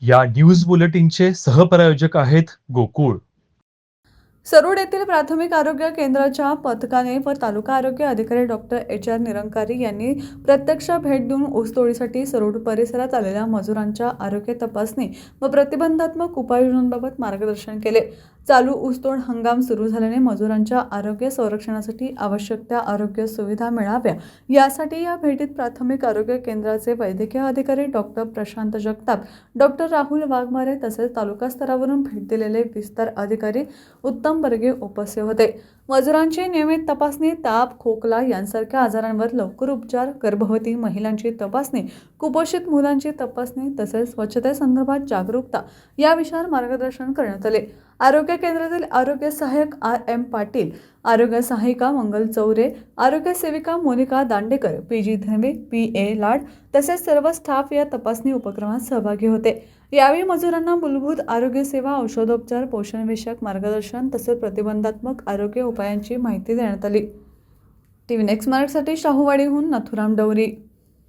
या न्यूज बुलेटिनचे सहप्रायोजक आहेत गोकुळ. सरोड येथील प्राथमिक आरोग्य केंद्राच्या पथकाने व तालुका आरोग्य अधिकारी डॉक्टर HR निरंकारी यांनी प्रत्यक्ष भेट देऊन ऊसतोडीसाठी सरोड परिसरात आलेल्या मजुरांच्या आरोग्य तपासणी व प्रतिबंधात्मक उपाययोजनांबाबत मार्गदर्शन केले. चालू ऊसतोड हंगाम सुरू झाल्याने मजुरांच्या आरोग्य संरक्षणासाठी आवश्यक त्या आरोग्य सुविधा मिळाव्या यासाठी या भेटीत प्राथमिक आरोग्य केंद्राचे वैद्यकीय अधिकारी डॉक्टर प्रशांत जगताप, डॉक्टर राहुल वाघमारे तसेच तालुका स्तरावरून भेट दिलेले विस्तार अधिकारी उत्तम बर्गे उपस्थित होते. मजुरांची नियमित तपासणी, ताप, खोकला यांसारख्या आजारांवर लवकर उपचार, गर्भवती महिलांची तपासणी, कुपोषित मुलांची तपासणी तसेच स्वच्छतेसंदर्भात जागरूकता या विषयावर मार्गदर्शन करण्यात आले. आरोग्य केंद्रातील आरोग्य सहाय्यक RM पाटील, आरोग्य सहायिका मंगल चौरे, आरोग्य सेविका मोनिका दांडेकर, PG धनवे, PA लाड तसेच सर्व स्टाफ या तपासणी उपक्रमात सहभागी होते. यावेळी मजुरांना मूलभूत आरोग्य सेवा, औषधोपचार, पोषणविषयक मार्गदर्शन तसेच प्रतिबंधात्मक आरोग्य उपायांची माहिती देण्यात आली. TV नेक्स्ट मराठीसाठी शाहूवाडीहून नथुराम डवरी.